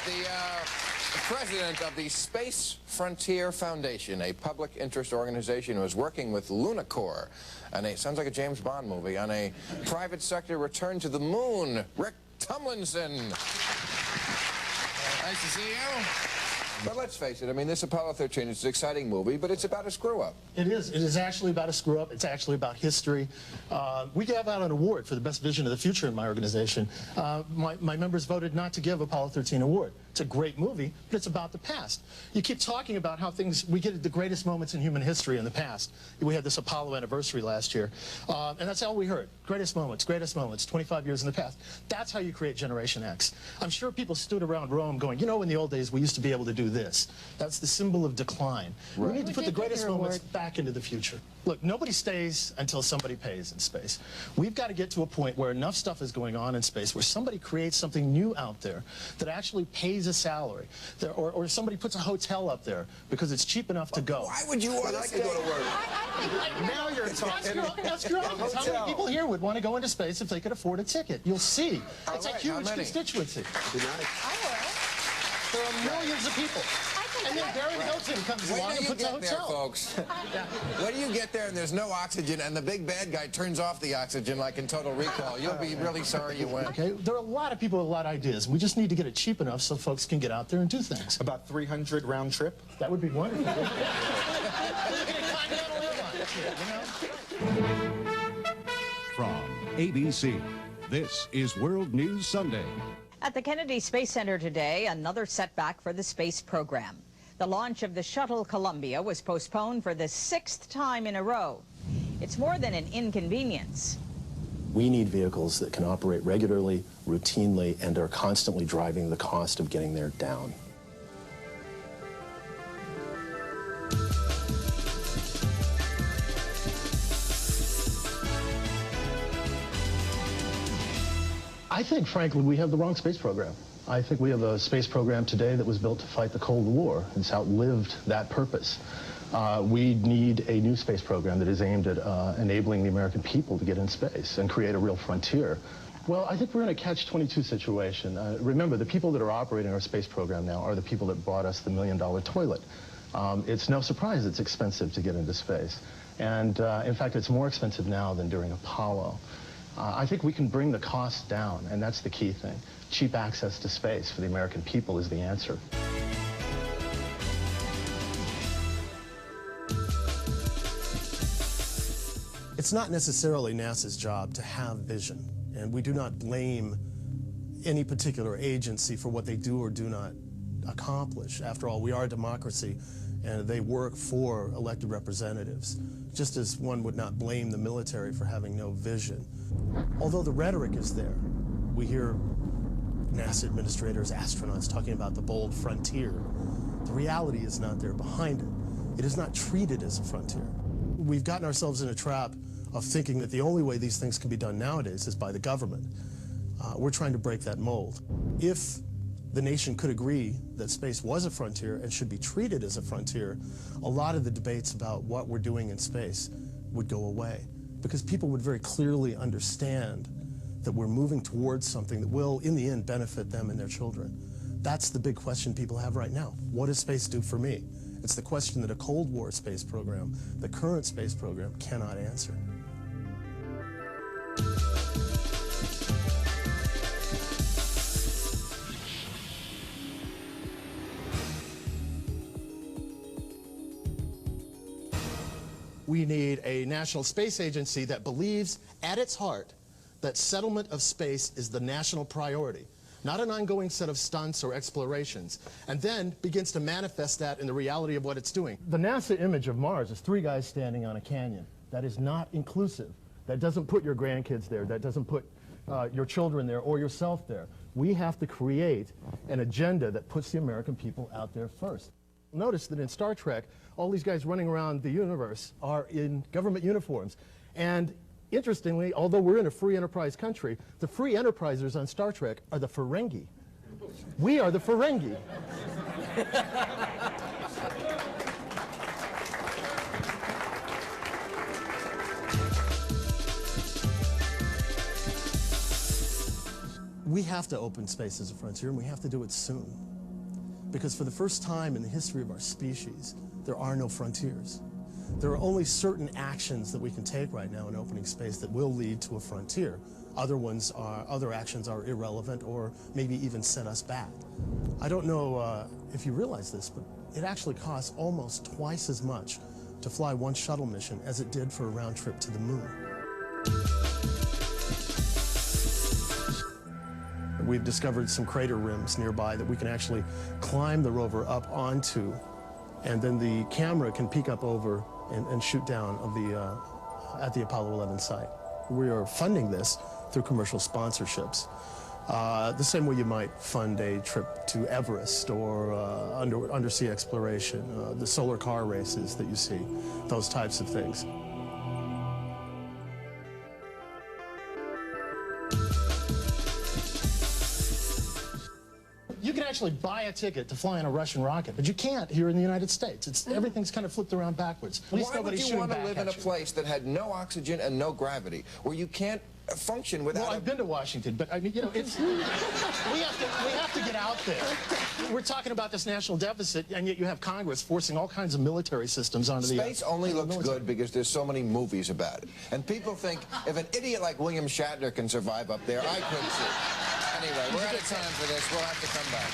The president of the Space Frontier Foundation, a public interest organization who is working with Lunacorps, and it sounds like a James Bond movie, on a private sector return to the moon. Rick Tumlinson. Nice to see you. But let's face it, I mean, this Apollo 13 is an exciting movie, but it's about a screw-up. It is. It is actually about a screw-up. It's actually about history. We gave out an award for the best vision of the future in my organization. My members voted not to give Apollo 13 award. It's a great movie, but it's about the past. You keep talking about how we get the greatest moments in human history in the past. We had this Apollo anniversary last year, and that's all we heard. Greatest moments, 25 years in the past. That's how you create Generation X. I'm sure people stood around Rome going, you know, in the old days we used to be able to do this. That's the symbol of decline. Right. We need to put the greatest moments back into the future. Look, nobody stays until somebody pays in space. We've got to get to a point where enough stuff is going on in space where somebody creates something new out there that actually pays a salary, or somebody puts a hotel up there because it's cheap enough to go. Why would you want to go to work? Now you're talking. Ask your audience. How many people here would want to go into space if they could afford a ticket? You'll see. It's a huge constituency. There are millions of people. And then Barry Hilton comes along and puts a hotel. There, folks. When you get there and there's no oxygen and the big bad guy turns off the oxygen like in Total Recall, you'll be really sorry you went. Okay, there are a lot of people with a lot of ideas. We just need to get it cheap enough so folks can get out there and do things. About 300 round trip? That would be wonderful. From ABC, this is World News Sunday. At the Kennedy Space Center today, another setback for the space program. The launch of the shuttle Columbia was postponed for the 6th time in a row. It's more than an inconvenience. We need vehicles that can operate regularly, routinely, and are constantly driving the cost of getting there down. I think, frankly, we have the wrong space program. I think we have a space program today that was built to fight the Cold War. It's outlived that purpose. We need a new space program that is aimed at enabling the American people to get in space and create a real frontier. Well, I think we're in a catch-22 situation. Remember, the people that are operating our space program now are the people that brought us the $1 million toilet. It's no surprise it's expensive to get into space. And in fact, it's more expensive now than during Apollo. I think we can bring the costs down, and that's the key thing. Cheap access to space for the American people is the answer. It's not necessarily NASA's job to have vision, and we do not blame any particular agency for what they do or do not accomplish. After all, we are a democracy, and they work for elected representatives, just as one would not blame the military for having no vision. Although the rhetoric is there, we hear NASA administrators, astronauts talking about the bold frontier. The reality is not there behind it. It is not treated as a frontier. We've gotten ourselves in a trap of thinking that the only way these things can be done nowadays is by the government. We're trying to break that mold. If the nation could agree that space was a frontier and should be treated as a frontier, a lot of the debates about what we're doing in space would go away, because people would very clearly understand that we're moving towards something that will, in the end, benefit them and their children. That's the big question people have right now. What does space do for me? It's the question that a Cold War space program, the current space program, cannot answer. We need a national space agency that believes at its heart that settlement of space is the national priority, not an ongoing set of stunts or explorations, and then begins to manifest that in the reality of what it's doing. The NASA image of Mars is 3 guys standing on a canyon. That is not inclusive. That doesn't put your grandkids there. That doesn't put your children there or yourself there. We have to create an agenda that puts the American people out there first. Notice that in Star Trek, all these guys running around the universe are in government uniforms. And interestingly, although we're in a free enterprise country, the free enterprisers on Star Trek are the Ferengi. We are the Ferengi. We have to open space as a frontier, and we have to do it soon. Because for the first time in the history of our species, there are no frontiers. There are only certain actions that we can take right now in opening space that will lead to a frontier. Other actions are irrelevant or maybe even set us back. I don't know if you realize this, but it actually costs almost twice as much to fly one shuttle mission as it did for a round trip to the moon. We've discovered some crater rims nearby that we can actually climb the rover up onto, and then the camera can peek up over and shoot down at the Apollo 11 site. We are funding this through commercial sponsorships, the same way you might fund a trip to Everest or undersea exploration, the solar car races that you see, those types of things. You can actually buy a ticket to fly in a Russian rocket, but you can't here in the United States. Everything's kind of flipped around backwards. At least Why would nobody's you shooting want to back live in a at you. place that had no oxygen and no gravity, where you can't function without Well, I've been to Washington, but I mean, you know, we have to get out there. We're talking about this national deficit, and yet you have Congress forcing all kinds of military systems onto Space only looks military. good because there's so many movies about it. And people think, if an idiot like William Shatner can survive up there, I could too. Anyway, we're out of time for this. We'll have to come back.